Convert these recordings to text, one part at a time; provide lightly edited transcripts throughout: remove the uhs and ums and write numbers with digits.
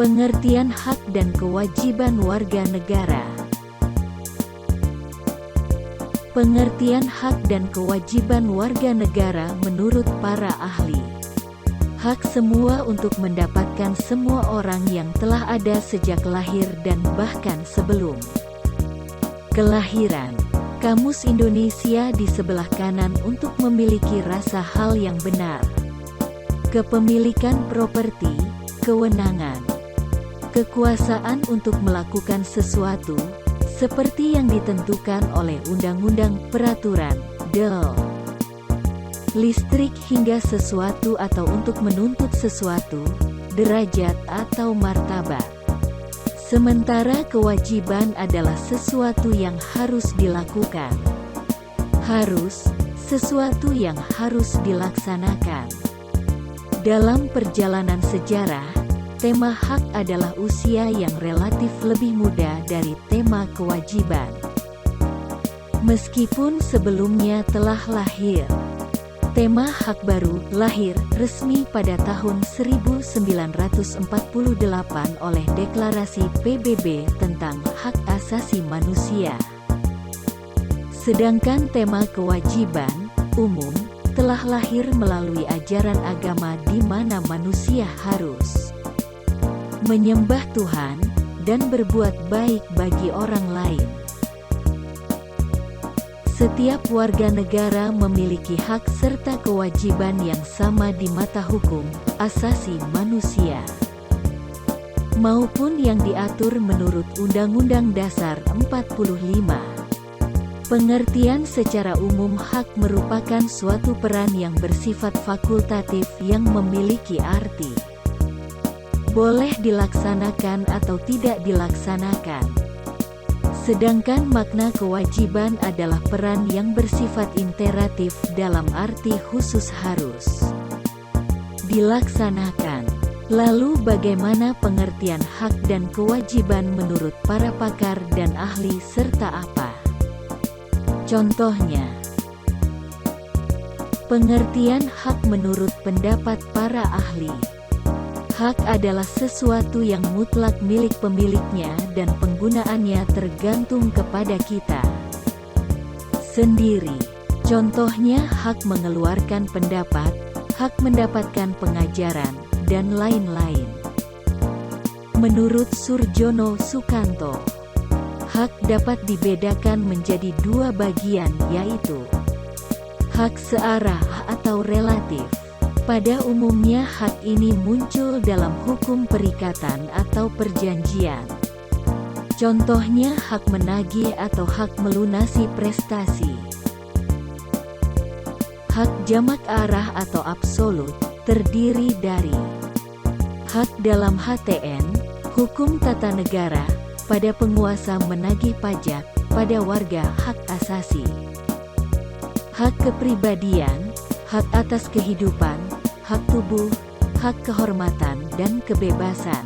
Pengertian hak dan kewajiban warga negara. Pengertian hak dan kewajiban warga negara menurut para ahli. Hak semua untuk mendapatkan semua orang yang telah ada sejak lahir dan bahkan sebelum kelahiran. Kamus Indonesia di sebelah kanan untuk memiliki rasa hal yang benar. Kepemilikan properti, kewenangan, kekuasaan untuk melakukan sesuatu, seperti yang ditentukan oleh undang-undang, peraturan, listrik hingga sesuatu atau untuk menuntut sesuatu, derajat atau martabat. Sementara kewajiban adalah sesuatu yang harus dilakukan. Harus, sesuatu yang harus dilaksanakan. Dalam perjalanan sejarah, tema hak adalah usia yang relatif lebih muda dari tema kewajiban. Meskipun sebelumnya telah lahir, tema hak baru lahir resmi pada tahun 1948 oleh Deklarasi PBB tentang Hak Asasi Manusia. Sedangkan tema kewajiban umum telah lahir melalui ajaran agama di mana manusia harus menyembah Tuhan, dan berbuat baik bagi orang lain. Setiap warga negara memiliki hak serta kewajiban yang sama di mata hukum asasi manusia, maupun yang diatur menurut Undang-Undang Dasar 45. Pengertian secara umum hak merupakan suatu peran yang bersifat fakultatif yang memiliki arti boleh dilaksanakan atau tidak dilaksanakan. Sedangkan makna kewajiban adalah peran yang bersifat imperatif dalam arti khusus harus dilaksanakan. Lalu bagaimana pengertian hak dan kewajiban menurut para pakar dan ahli serta apa contohnya? Pengertian hak menurut pendapat para ahli. Hak adalah sesuatu yang mutlak milik pemiliknya dan penggunaannya tergantung kepada kita sendiri. Contohnya hak mengeluarkan pendapat, hak mendapatkan pengajaran, dan lain-lain. Menurut Surjono Sukanto, hak dapat dibedakan menjadi dua bagian, yaitu hak searah atau relatif. Pada umumnya hak ini muncul dalam hukum perikatan atau perjanjian. Contohnya hak menagih atau hak melunasi prestasi. Hak jamak arah atau absolut, terdiri dari hak dalam HTN, hukum tata negara, pada penguasa menagih pajak, pada warga hak asasi. Hak kepribadian, hak atas kehidupan, hak tubuh, hak kehormatan dan kebebasan.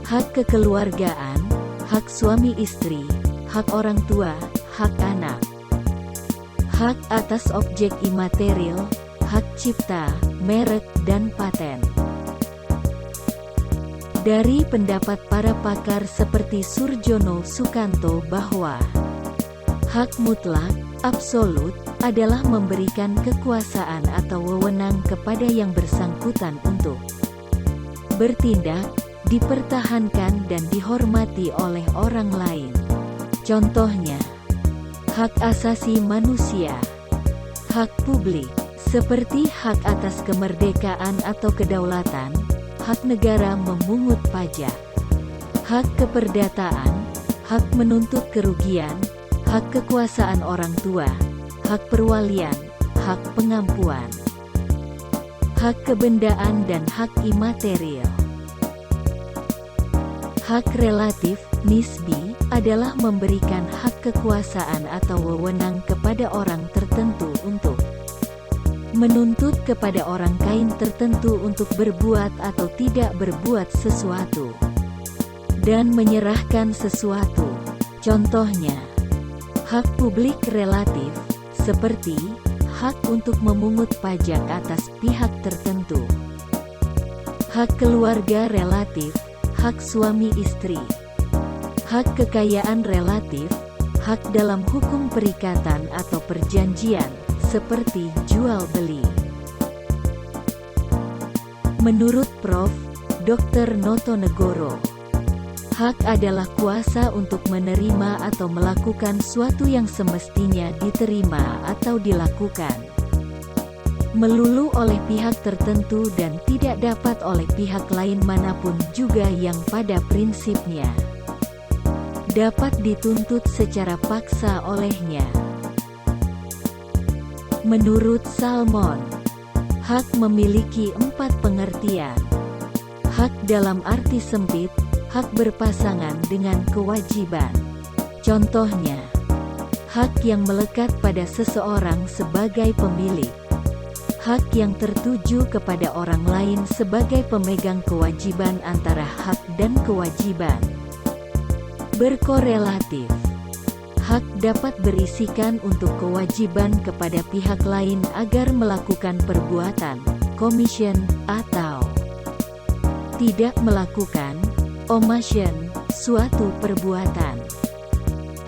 Hak kekeluargaan, hak suami istri, hak orang tua, hak anak. Hak atas objek imaterial, hak cipta, merek dan paten. Dari pendapat para pakar seperti Surjono Sukanto bahwa hak mutlak, absolut, adalah memberikan kekuasaan atau wewenang kepada yang bersangkutan untuk bertindak, dipertahankan dan dihormati oleh orang lain. Contohnya, hak asasi manusia, hak publik, seperti hak atas kemerdekaan atau kedaulatan, hak negara memungut pajak, hak keperdataan, hak menuntut kerugian, hak kekuasaan orang tua, hak perwalian, hak pengampuan, hak kebendaan dan hak imaterial. Hak relatif, nisbi, adalah memberikan hak kekuasaan atau wewenang kepada orang tertentu untuk menuntut kepada orang lain tertentu untuk berbuat atau tidak berbuat sesuatu, dan menyerahkan sesuatu. Contohnya, hak publik relatif, seperti hak untuk memungut pajak atas pihak tertentu. Hak keluarga relatif, hak suami istri. Hak kekayaan relatif, hak dalam hukum perikatan atau perjanjian, seperti jual beli. Menurut Prof. Dr. Notonegoro, hak adalah kuasa untuk menerima atau melakukan suatu yang semestinya diterima atau dilakukan melulu oleh pihak tertentu dan tidak dapat oleh pihak lain manapun juga yang pada prinsipnya dapat dituntut secara paksa olehnya. Menurut Salmon, hak memiliki 4 pengertian. Hak dalam arti sempit, hak berpasangan dengan kewajiban. Contohnya, hak yang melekat pada seseorang sebagai pemilik. Hak yang tertuju kepada orang lain sebagai pemegang kewajiban antara hak dan kewajiban. Berkorelatif. Hak dapat berisikan untuk kewajiban kepada pihak lain agar melakukan perbuatan, commission, atau tidak melakukan, omission, suatu perbuatan.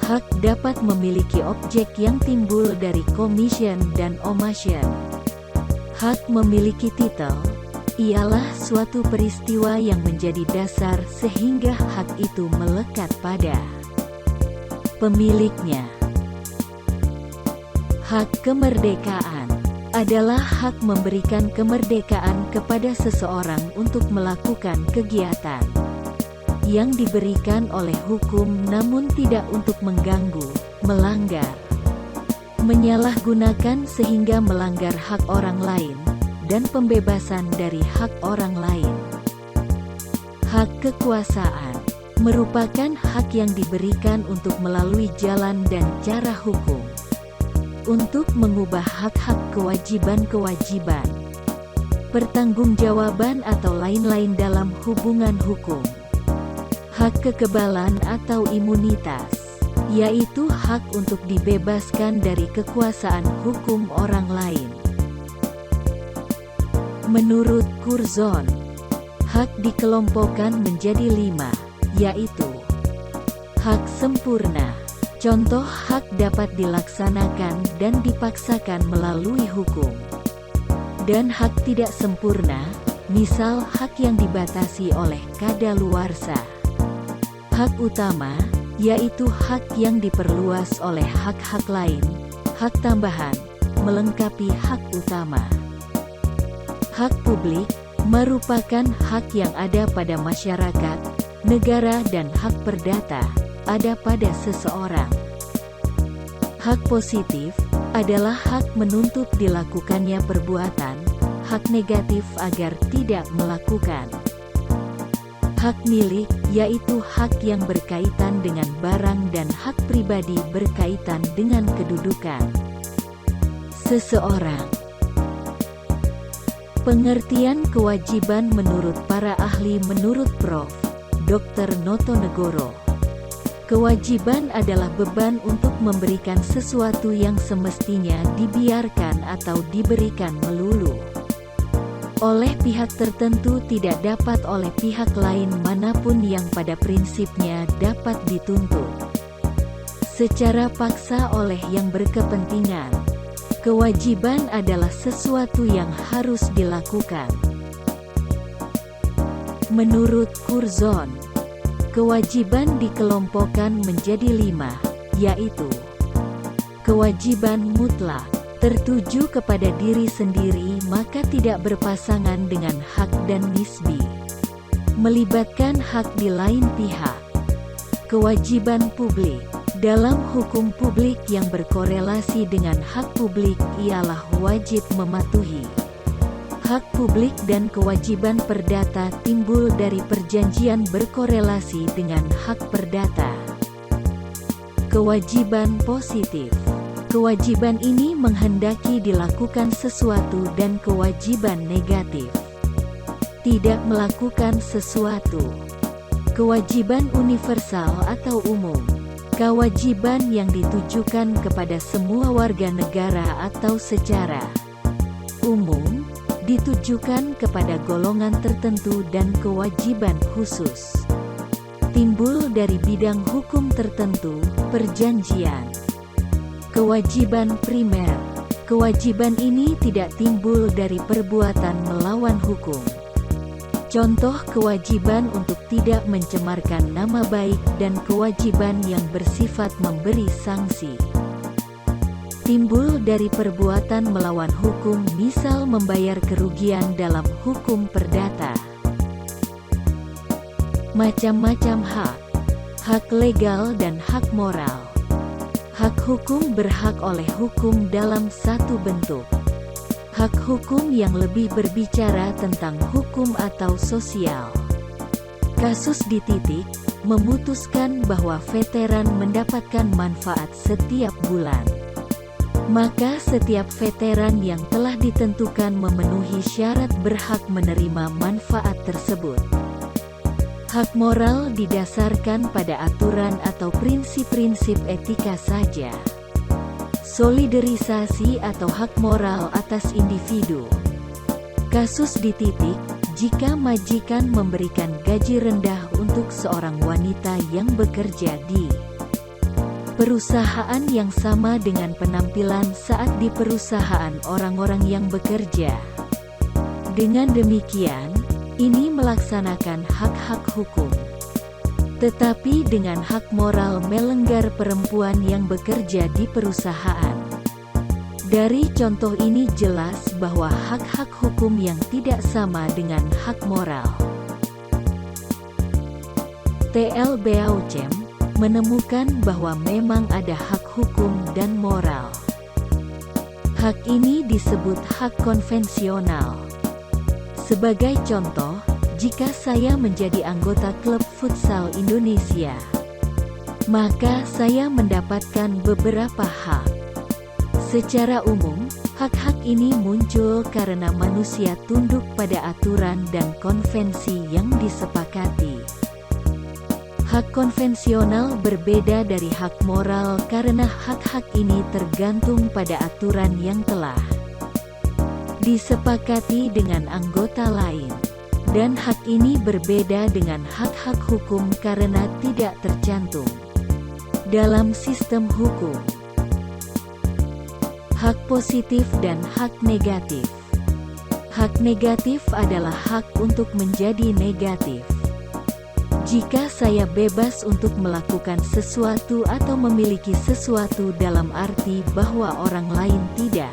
Hak dapat memiliki objek yang timbul dari commission dan omission. Hak memiliki titel, ialah suatu peristiwa yang menjadi dasar sehingga hak itu melekat pada pemiliknya. Hak kemerdekaan adalah hak memberikan kemerdekaan kepada seseorang untuk melakukan kegiatan yang diberikan oleh hukum namun tidak untuk mengganggu, melanggar, menyalahgunakan sehingga melanggar hak orang lain, dan pembebasan dari hak orang lain. Hak kekuasaan merupakan hak yang diberikan untuk melalui jalan dan cara hukum untuk mengubah hak-hak kewajiban-kewajiban, pertanggungjawaban atau lain-lain dalam hubungan hukum. Hak kekebalan atau imunitas, yaitu hak untuk dibebaskan dari kekuasaan hukum orang lain. Menurut Curzon, hak dikelompokkan menjadi 5, yaitu hak sempurna. Contoh hak dapat dilaksanakan dan dipaksakan melalui hukum. Dan hak tidak sempurna, misal hak yang dibatasi oleh kadaluarsa. Hak utama, yaitu hak yang diperluas oleh hak-hak lain, hak tambahan, melengkapi hak utama. Hak publik, merupakan hak yang ada pada masyarakat, negara dan hak perdata, ada pada seseorang. Hak positif, adalah hak menuntut dilakukannya perbuatan, hak negatif agar tidak melakukan. Hak milik, yaitu hak yang berkaitan dengan barang dan hak pribadi berkaitan dengan kedudukan seseorang. Pengertian kewajiban menurut para ahli. Menurut Prof. Dr. Notonegoro, kewajiban adalah beban untuk memberikan sesuatu yang semestinya dibiarkan atau diberikan melulu oleh pihak tertentu, tidak dapat oleh pihak lain manapun yang pada prinsipnya dapat dituntut secara paksa oleh yang berkepentingan. Kewajiban adalah sesuatu yang harus dilakukan. Menurut Curzon, kewajiban dikelompokkan menjadi 5, yaitu kewajiban mutlak, tertuju kepada diri sendiri maka tidak berpasangan dengan hak dan nisbi, melibatkan hak di lain pihak. Kewajiban publik, dalam hukum publik yang berkorelasi dengan hak publik ialah wajib mematuhi hak publik dan kewajiban perdata timbul dari perjanjian berkorelasi dengan hak perdata. Kewajiban positif, kewajiban ini menghendaki dilakukan sesuatu, dan kewajiban negatif, tidak melakukan sesuatu. Kewajiban universal atau umum, kewajiban yang ditujukan kepada semua warga negara atau secara umum, ditujukan kepada golongan tertentu dan kewajiban khusus. Timbul dari bidang hukum tertentu, perjanjian. Kewajiban primer. Kewajiban ini tidak timbul dari perbuatan melawan hukum. Contoh kewajiban untuk tidak mencemarkan nama baik dan kewajiban yang bersifat memberi sanksi. Timbul dari perbuatan melawan hukum, misal membayar kerugian dalam hukum perdata. Macam-macam hak. Hak legal dan hak moral. Hak hukum berhak oleh hukum dalam satu bentuk. Hak hukum yang lebih berbicara tentang hukum atau sosial. Kasus dititik, memutuskan bahwa veteran mendapatkan manfaat setiap bulan. Maka setiap veteran yang telah ditentukan memenuhi syarat berhak menerima manfaat tersebut. Hak moral didasarkan pada aturan atau prinsip-prinsip etika saja. Solidarisasi atau hak moral atas individu. Kasus dititik, jika majikan memberikan gaji rendah untuk seorang wanita yang bekerja di perusahaan yang sama dengan penampilan saat di perusahaan orang-orang yang bekerja. Dengan demikian, ini melaksanakan hak-hak hukum. Tetapi dengan hak moral melanggar perempuan yang bekerja di perusahaan. Dari contoh ini jelas bahwa hak-hak hukum yang tidak sama dengan hak moral. T.L. Beauchamp menemukan bahwa memang ada hak hukum dan moral. Hak ini disebut hak konvensional. Sebagai contoh, jika saya menjadi anggota klub futsal Indonesia, maka saya mendapatkan beberapa hak. Secara umum, hak-hak ini muncul karena manusia tunduk pada aturan dan konvensi yang disepakati. Hak konvensional berbeda dari hak moral karena hak-hak ini tergantung pada aturan yang telah disepakati dengan anggota lain. Dan hak ini berbeda dengan hak-hak hukum karena tidak tercantum dalam sistem hukum. Hak positif dan hak negatif. Hak negatif adalah hak untuk menjadi negatif. Jika saya bebas untuk melakukan sesuatu atau memiliki sesuatu dalam arti bahwa orang lain tidak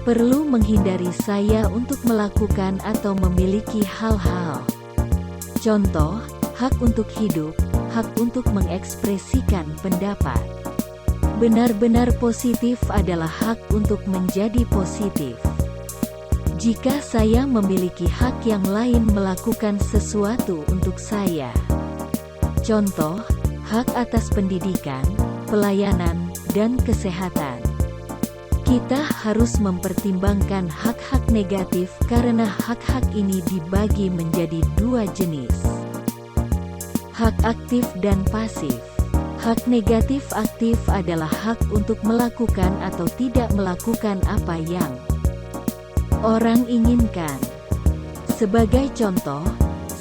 perlu menghindari saya untuk melakukan atau memiliki hal-hal. Contoh, hak untuk hidup, hak untuk mengekspresikan pendapat. Benar-benar positif adalah hak untuk menjadi positif. Jika saya memiliki hak yang lain melakukan sesuatu untuk saya. Contoh, hak atas pendidikan, pelayanan, dan kesehatan. Kita harus mempertimbangkan hak-hak negatif karena hak-hak ini dibagi menjadi dua jenis. Hak aktif dan pasif. Hak negatif aktif adalah hak untuk melakukan atau tidak melakukan apa yang orang inginkan. Sebagai contoh,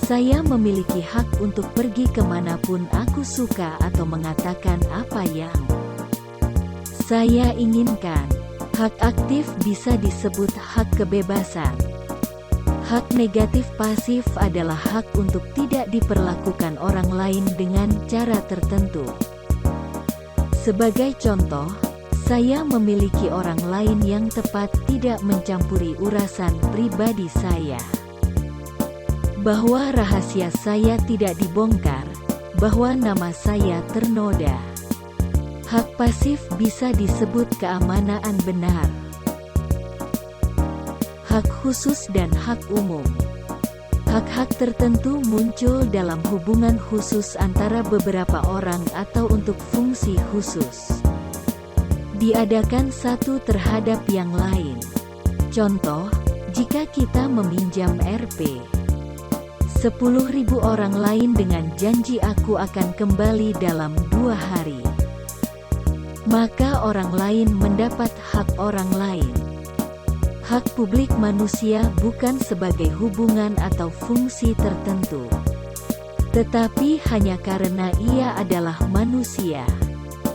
saya memiliki hak untuk pergi kemanapun aku suka atau mengatakan apa yang saya inginkan. Hak aktif bisa disebut hak kebebasan. Hak negatif pasif adalah hak untuk tidak diperlakukan orang lain dengan cara tertentu. Sebagai contoh, saya memiliki orang lain yang tepat tidak mencampuri urusan pribadi saya. Bahwa rahasia saya tidak dibongkar, bahwa nama saya ternoda. Hak pasif bisa disebut keamanan benar. Hak khusus dan hak umum. Hak-hak tertentu muncul dalam hubungan khusus antara beberapa orang atau untuk fungsi khusus. Diadakan satu terhadap yang lain. Contoh, jika kita meminjam Rp. 10.000 orang lain dengan janji aku akan kembali dalam 2 hari. Maka orang lain mendapat hak orang lain. Hak publik manusia bukan sebagai hubungan atau fungsi tertentu, tetapi hanya karena ia adalah manusia.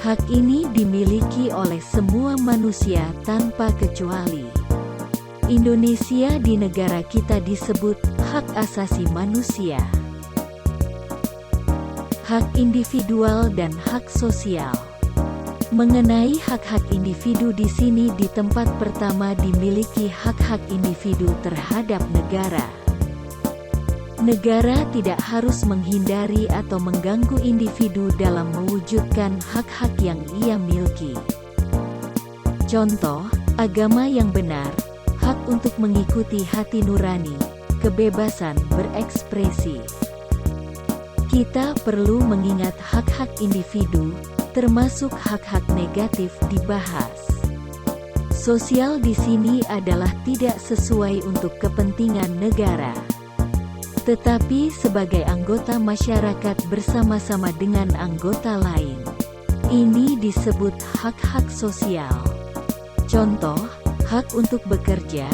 Hak ini dimiliki oleh semua manusia tanpa kecuali. Indonesia di negara kita disebut hak asasi manusia. Hak individual dan hak sosial. Mengenai hak-hak individu di sini di tempat pertama dimiliki hak-hak individu terhadap negara. Negara tidak harus menghindari atau mengganggu individu dalam mewujudkan hak-hak yang ia miliki. Contoh, agama yang benar, hak untuk mengikuti hati nurani, kebebasan berekspresi. Kita perlu mengingat hak-hak individu, termasuk hak-hak negatif dibahas. Sosial di sini adalah tidak sesuai untuk kepentingan negara, tetapi sebagai anggota masyarakat bersama-sama dengan anggota lain. Ini disebut hak-hak sosial. Contoh, hak untuk bekerja,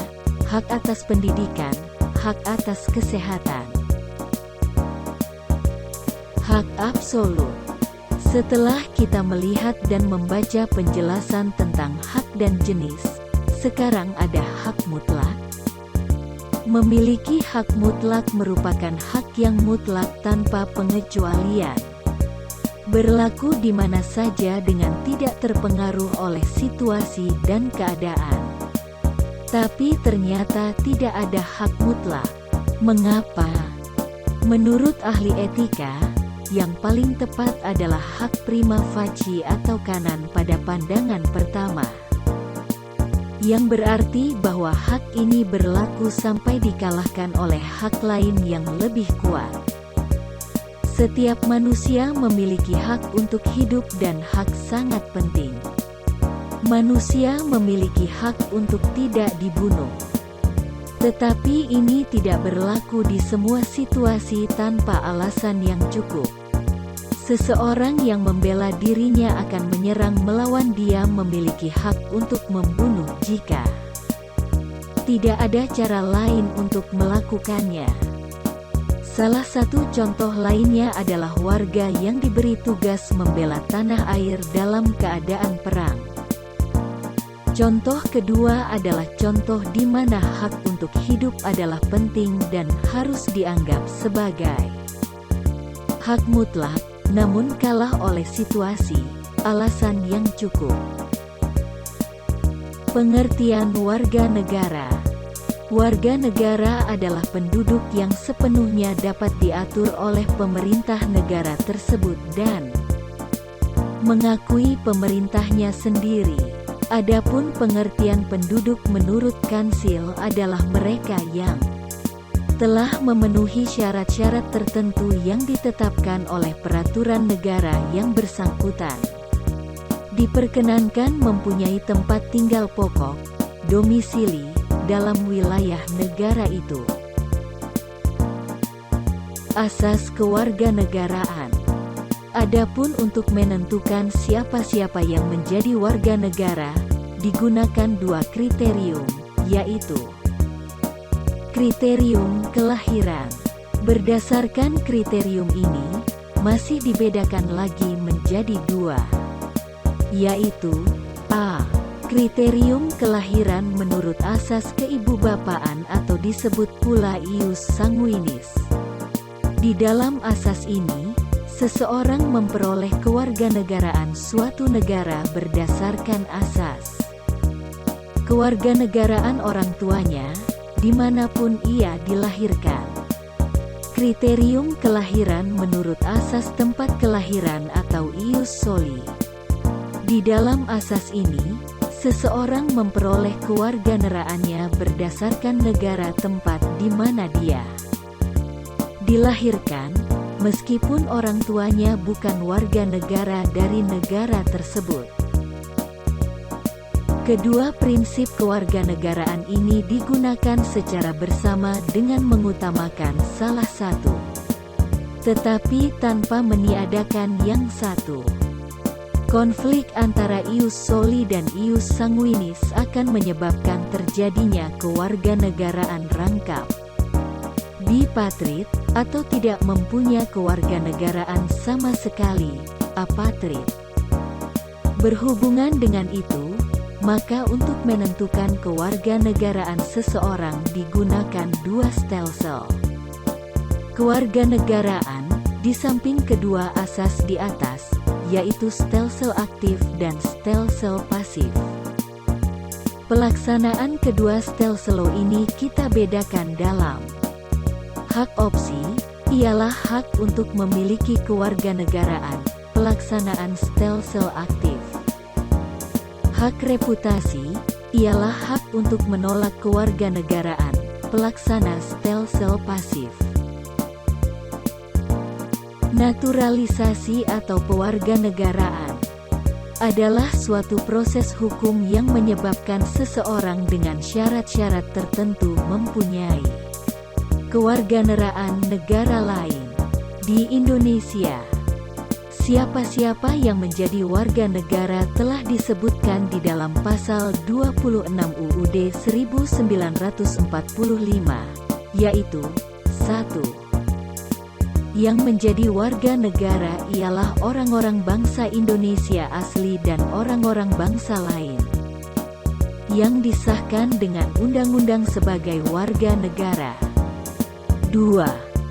hak atas pendidikan, hak atas kesehatan. Hak absolut. Setelah kita melihat dan membaca penjelasan tentang hak dan jenis, sekarang ada hak mutlak. Memiliki hak mutlak merupakan hak yang mutlak tanpa pengecualian. Berlaku di mana saja dengan tidak terpengaruh oleh situasi dan keadaan. Tapi ternyata tidak ada hak mutlak. Mengapa? Menurut ahli etika, yang paling tepat adalah hak prima facie atau kanan pada pandangan pertama. Yang berarti bahwa hak ini berlaku sampai dikalahkan oleh hak lain yang lebih kuat. Setiap manusia memiliki hak untuk hidup dan hak sangat penting. Manusia memiliki hak untuk tidak dibunuh. Tetapi ini tidak berlaku di semua situasi tanpa alasan yang cukup. Seseorang yang membela dirinya akan menyerang melawan dia memiliki hak untuk membunuh jika tidak ada cara lain untuk melakukannya. Salah satu contoh lainnya adalah warga yang diberi tugas membela tanah air dalam keadaan perang. Contoh kedua adalah contoh di mana hak untuk hidup adalah penting dan harus dianggap sebagai hak mutlak, namun kalah oleh situasi, alasan yang cukup. Pengertian warga negara. Warga negara adalah penduduk yang sepenuhnya dapat diatur oleh pemerintah negara tersebut dan mengakui pemerintahnya sendiri. Adapun pengertian penduduk menurut Kansil adalah mereka yang telah memenuhi syarat-syarat tertentu yang ditetapkan oleh peraturan negara yang bersangkutan. Diperkenankan mempunyai tempat tinggal pokok, domisili, dalam wilayah negara itu. Asas kewarganegaraan. Adapun untuk menentukan siapa-siapa yang menjadi warga negara, digunakan dua kriterium, yaitu kriterium kelahiran. Berdasarkan kriterium ini, masih dibedakan lagi menjadi dua, yaitu A. Kriterium kelahiran menurut asas keibubapaan atau disebut pula ius sanguinis. Di dalam asas ini, seseorang memperoleh kewarganegaraan suatu negara berdasarkan asas kewarganegaraan orang tuanya, dimanapun ia dilahirkan. Kriterium kelahiran menurut asas tempat kelahiran atau ius soli. Di dalam asas ini, seseorang memperoleh kewarganegaraannya berdasarkan negara tempat di mana dia dilahirkan, meskipun orang tuanya bukan warga negara dari negara tersebut. Kedua prinsip kewarganegaraan ini digunakan secara bersama dengan mengutamakan salah satu, tetapi tanpa meniadakan yang satu. Konflik antara ius soli dan ius sanguinis akan menyebabkan terjadinya kewarganegaraan rangkap. Bipatrid, atau tidak mempunyai kewarganegaraan sama sekali, apatrid. Berhubungan dengan itu, maka untuk menentukan kewarganegaraan seseorang digunakan dua stelsel. Kewarganegaraan, di samping kedua asas di atas, yaitu stelsel aktif dan stelsel pasif. Pelaksanaan kedua stelsel ini kita bedakan dalam hak opsi, ialah hak untuk memiliki kewarganegaraan, pelaksanaan stelsel aktif. Hak reputasi, ialah hak untuk menolak kewarganegaraan, pelaksana stelsel pasif. Naturalisasi atau pewarganegaraan adalah suatu proses hukum yang menyebabkan seseorang dengan syarat-syarat tertentu mempunyai kewarganegaraan negara lain. Di Indonesia, siapa-siapa yang menjadi warga negara telah disebutkan di dalam pasal 26 UUD 1945, yaitu 1. Yang menjadi warga negara ialah orang-orang bangsa Indonesia asli dan orang-orang bangsa lain yang disahkan dengan undang-undang sebagai warga negara. 2.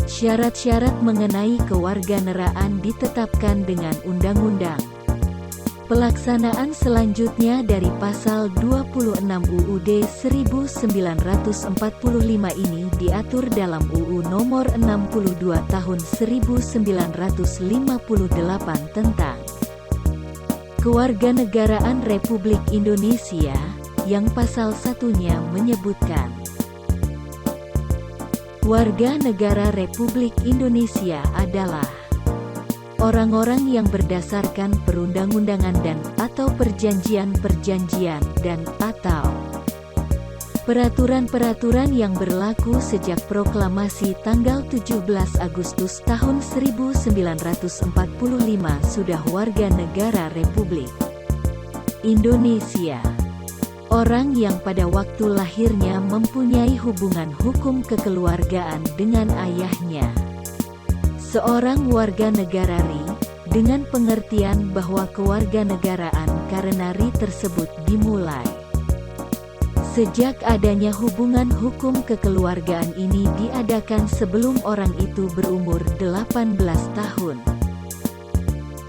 Syarat-syarat mengenai kewarganegaraan ditetapkan dengan undang-undang. Pelaksanaan selanjutnya dari pasal 26 UUD 1945 ini diatur dalam UU Nomor 62 Tahun 1958 tentang Kewarganegaraan Republik Indonesia, yang pasal satunya menyebutkan warga negara Republik Indonesia adalah orang-orang yang berdasarkan perundang-undangan dan atau perjanjian-perjanjian dan atau peraturan-peraturan yang berlaku sejak proklamasi tanggal 17 Agustus tahun 1945 sudah warga negara Republik Indonesia. Orang yang pada waktu lahirnya mempunyai hubungan hukum kekeluargaan dengan ayahnya. Seorang warga negara RI, dengan pengertian bahwa kewarganegaraan karena RI tersebut dimulai sejak adanya hubungan hukum kekeluargaan ini diadakan sebelum orang itu berumur 18 tahun.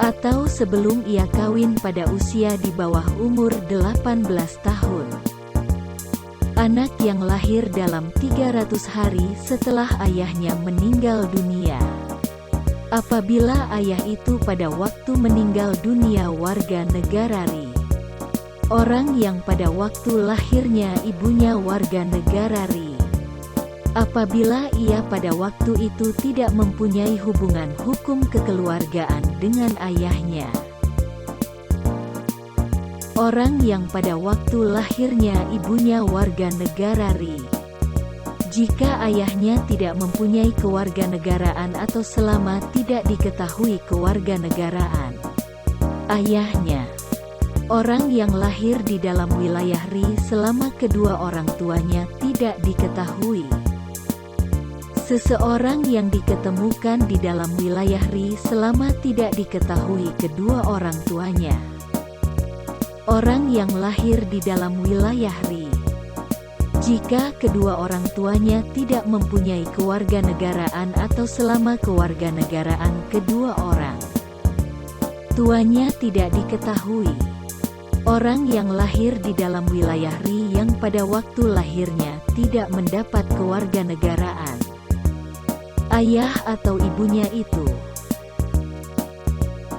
Atau sebelum ia kawin pada usia di bawah umur 18 tahun. Anak yang lahir dalam 300 hari setelah ayahnya meninggal dunia. Apabila ayah itu pada waktu meninggal dunia warga negara RI. Orang yang pada waktu lahirnya ibunya warga negara RI. Apabila ia pada waktu itu tidak mempunyai hubungan hukum kekeluargaan dengan ayahnya. Orang yang pada waktu lahirnya ibunya warga negara RI. Jika ayahnya tidak mempunyai kewarganegaraan atau selama tidak diketahui kewarganegaraan ayahnya. Orang yang lahir di dalam wilayah RI selama kedua orang tuanya tidak diketahui. Seseorang yang diketemukan di dalam wilayah RI selama tidak diketahui kedua orang tuanya. Orang yang lahir di dalam wilayah RI. Jika kedua orang tuanya tidak mempunyai kewarganegaraan atau selama kewarganegaraan kedua orang tuanya tidak diketahui. Orang yang lahir di dalam wilayah RI yang pada waktu lahirnya tidak mendapat kewarganegaraan ayah atau ibunya itu.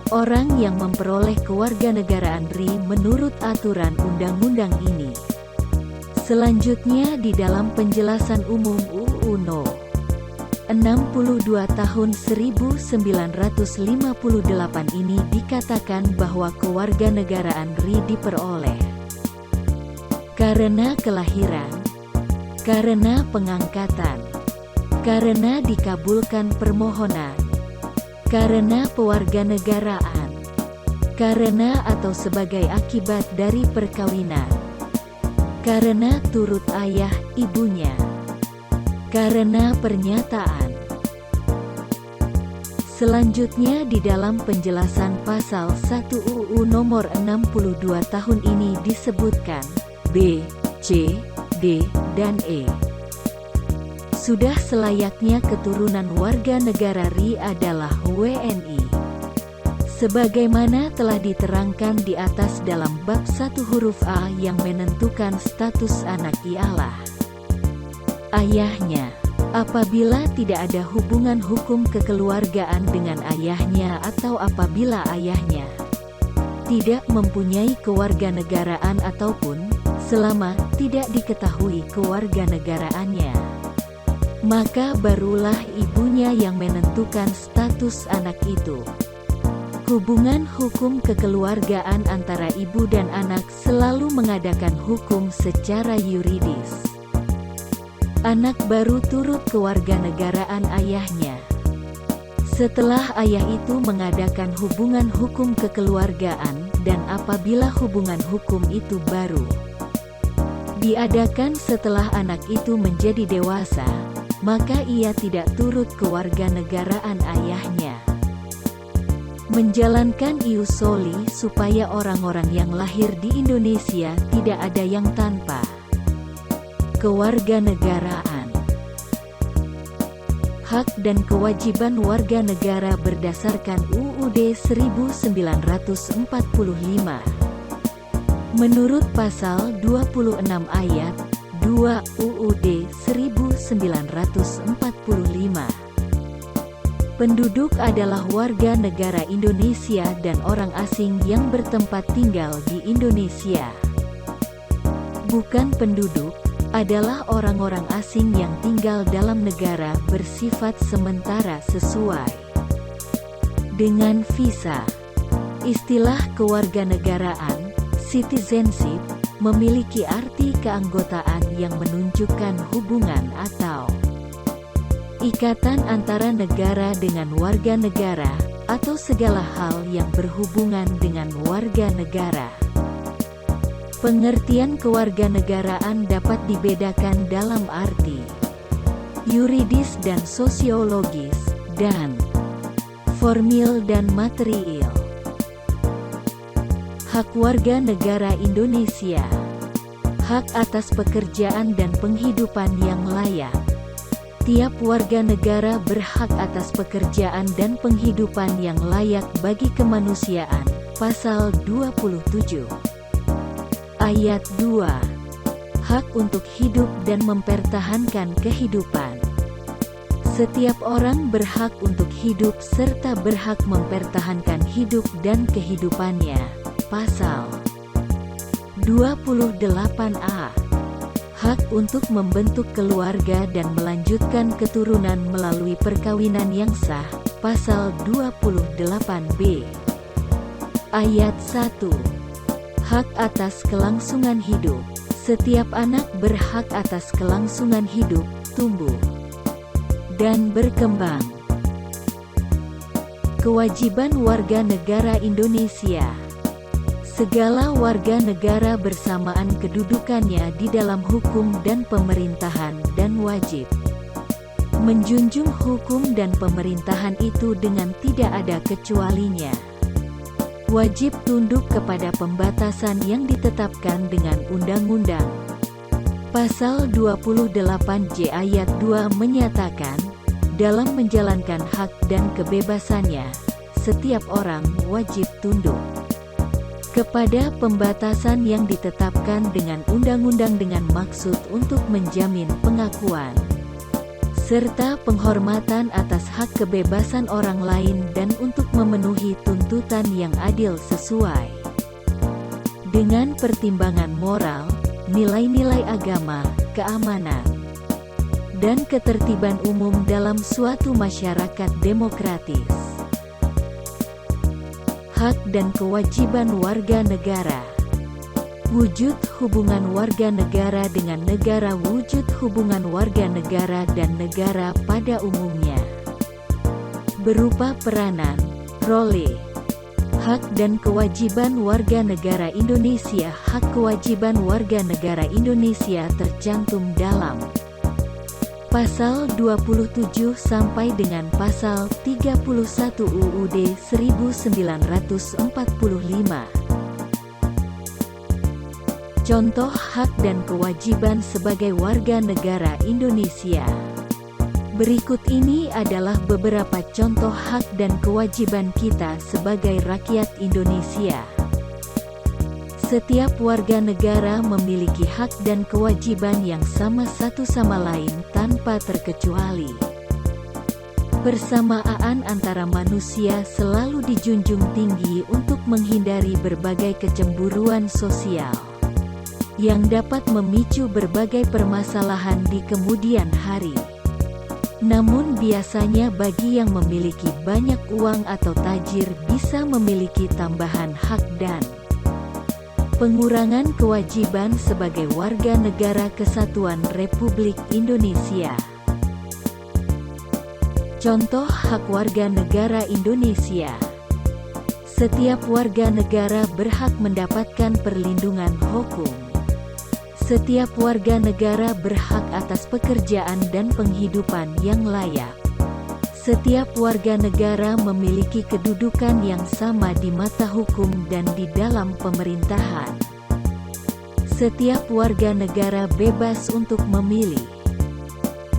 Orang yang memperoleh kewarganegaraan RI menurut aturan undang-undang ini. Selanjutnya di dalam penjelasan umum UU No. 62 tahun 1958 ini dikatakan bahwa kewarganegaraan RI diperoleh karena kelahiran, karena pengangkatan, karena dikabulkan permohonan, karena pewarganegaraan, karena atau sebagai akibat dari perkawinan, karena turut ayah ibunya, karena pernyataan. Selanjutnya di dalam penjelasan pasal 1 UU nomor 62 tahun ini disebutkan, B, C, D, dan E. Sudah selayaknya keturunan warga negara RI adalah WNI. Sebagaimana telah diterangkan di atas dalam bab 1 huruf A yang menentukan status anak ialah ayahnya. Apabila tidak ada hubungan hukum kekeluargaan dengan ayahnya atau apabila ayahnya tidak mempunyai kewarganegaraan ataupun selama tidak diketahui kewarganegaraannya, maka barulah ibunya yang menentukan status anak itu. Hubungan hukum kekeluargaan antara ibu dan anak selalu mengadakan hukum secara yuridis. Anak baru turut kewarganegaraan ayahnya setelah ayah itu mengadakan hubungan hukum kekeluargaan, dan apabila hubungan hukum itu baru diadakan setelah anak itu menjadi dewasa, maka ia tidak turut kewarganegaraan ayahnya. Menjalankan ius soli supaya orang-orang yang lahir di Indonesia tidak ada yang tanpa kewarganegaraan. Hak dan kewajiban warga negara berdasarkan UUD 1945. Menurut pasal 26 ayat 2 UUD 1945, penduduk adalah warga negara Indonesia dan orang asing yang bertempat tinggal di Indonesia. Bukan penduduk adalah orang-orang asing yang tinggal dalam negara bersifat sementara sesuai dengan visa. Istilah kewarganegaraan, citizenship, memiliki arti keanggotaan yang menunjukkan hubungan atau ikatan antara negara dengan warga negara, atau segala hal yang berhubungan dengan warga negara. Pengertian kewarganegaraan dapat dibedakan dalam arti yuridis dan sosiologis, dan formil dan material. Hak warga negara Indonesia. Hak atas pekerjaan dan penghidupan yang layak. Tiap warga negara berhak atas pekerjaan dan penghidupan yang layak bagi kemanusiaan. Pasal 27. Ayat 2. Hak untuk hidup dan mempertahankan kehidupan. Setiap orang berhak untuk hidup serta berhak mempertahankan hidup dan kehidupannya. Pasal 28A. Hak untuk membentuk keluarga dan melanjutkan keturunan melalui perkawinan yang sah. Pasal 28B. Ayat 1. Hak atas kelangsungan hidup. Setiap anak berhak atas kelangsungan hidup, tumbuh, dan berkembang. Kewajiban warga negara Indonesia. Segala warga negara bersamaan kedudukannya di dalam hukum dan pemerintahan dan wajib menjunjung hukum dan pemerintahan itu dengan tidak ada kecualinya. Wajib tunduk kepada pembatasan yang ditetapkan dengan undang-undang. Pasal 28J ayat 2 menyatakan, dalam menjalankan hak dan kebebasannya, setiap orang wajib tunduk kepada pembatasan yang ditetapkan dengan undang-undang dengan maksud untuk menjamin pengakuan serta penghormatan atas hak kebebasan orang lain dan untuk memenuhi tuntutan yang adil sesuai dengan pertimbangan moral, nilai-nilai agama, keamanan, dan ketertiban umum dalam suatu masyarakat demokratis. Hak dan kewajiban warga negara. Wujud hubungan warga negara dengan negara. Wujud hubungan warga negara dan negara pada umumnya berupa peranan, role, Hak dan kewajiban warga negara Indonesia. Hak kewajiban warga negara Indonesia tercantum dalam Pasal 27 sampai dengan Pasal 31 UUD 1945. Contoh hak dan kewajiban sebagai warga negara Indonesia. Berikut ini adalah beberapa contoh hak dan kewajiban kita sebagai rakyat Indonesia. Setiap warga negara memiliki hak dan kewajiban yang sama satu sama lain tanpa terkecuali. Persamaan antara manusia selalu dijunjung tinggi untuk menghindari berbagai kecemburuan sosial yang dapat memicu berbagai permasalahan di kemudian hari. Namun biasanya bagi yang memiliki banyak uang atau tajir bisa memiliki tambahan hak dan pengurangan kewajiban sebagai warga negara kesatuan Republik Indonesia. Contoh hak warga negara Indonesia. Setiap warga negara berhak mendapatkan perlindungan hukum. Setiap warga negara berhak atas pekerjaan dan penghidupan yang layak. Setiap warga negara memiliki kedudukan yang sama di mata hukum dan di dalam pemerintahan. Setiap warga negara bebas untuk memilih,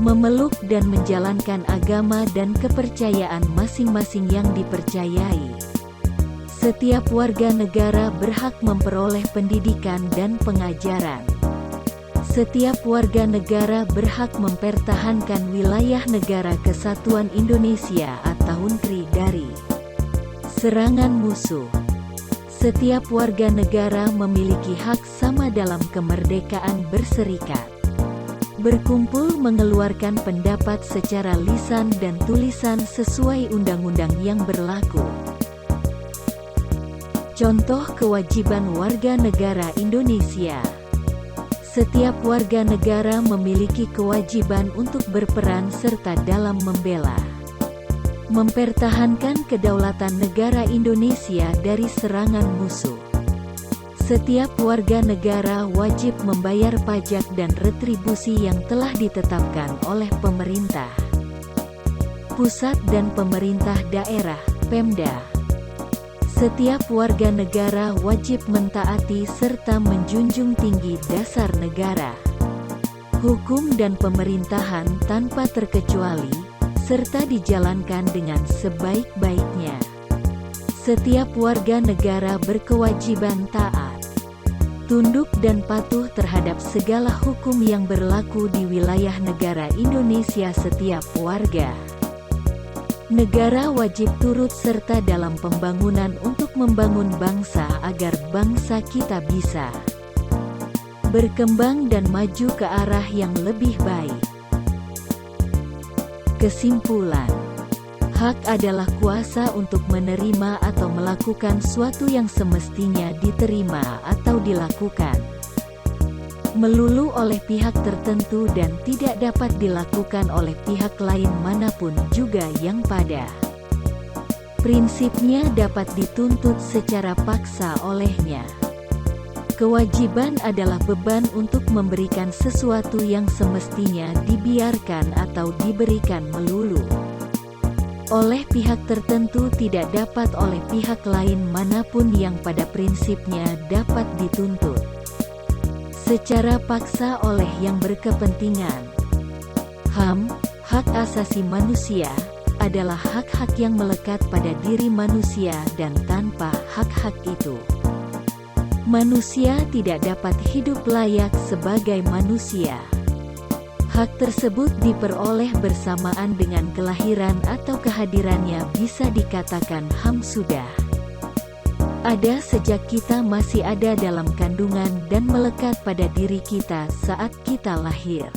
memeluk dan menjalankan agama dan kepercayaan masing-masing yang dipercayai. Setiap warga negara berhak memperoleh pendidikan dan pengajaran. Setiap warga negara berhak mempertahankan wilayah negara kesatuan Indonesia atau NKRI dari serangan musuh. Setiap warga negara memiliki hak sama dalam kemerdekaan berserikat, berkumpul, mengeluarkan pendapat secara lisan dan tulisan sesuai undang-undang yang berlaku. Contoh kewajiban warga negara Indonesia. Setiap warga negara memiliki kewajiban untuk berperan serta dalam membela, mempertahankan kedaulatan negara Indonesia dari serangan musuh. Setiap warga negara wajib membayar pajak dan retribusi yang telah ditetapkan oleh pemerintah pusat dan pemerintah daerah, Pemda. Setiap warga negara wajib mentaati serta menjunjung tinggi dasar negara, hukum dan pemerintahan tanpa terkecuali, serta dijalankan dengan sebaik-baiknya. Setiap warga negara berkewajiban taat, tunduk dan patuh terhadap segala hukum yang berlaku di wilayah negara Indonesia. Setiap warga negara wajib turut serta dalam pembangunan untuk membangun bangsa agar bangsa kita bisa berkembang dan maju ke arah yang lebih baik. Kesimpulan, hak adalah kuasa untuk menerima atau melakukan suatu yang semestinya diterima atau dilakukan melulu oleh pihak tertentu dan tidak dapat dilakukan oleh pihak lain manapun juga yang pada prinsipnya dapat dituntut secara paksa olehnya. Kewajiban adalah beban untuk memberikan sesuatu yang semestinya dibiarkan atau diberikan melulu oleh pihak tertentu, tidak dapat oleh pihak lain manapun yang pada prinsipnya dapat dituntut secara paksa oleh yang berkepentingan. HAM, hak asasi manusia, adalah hak-hak yang melekat pada diri manusia dan tanpa hak-hak itu, manusia tidak dapat hidup layak sebagai manusia. Hak tersebut diperoleh bersamaan dengan kelahiran atau kehadirannya, bisa dikatakan HAM sudah ada sejak kita masih ada dalam kandungan dan melekat pada diri kita saat kita lahir.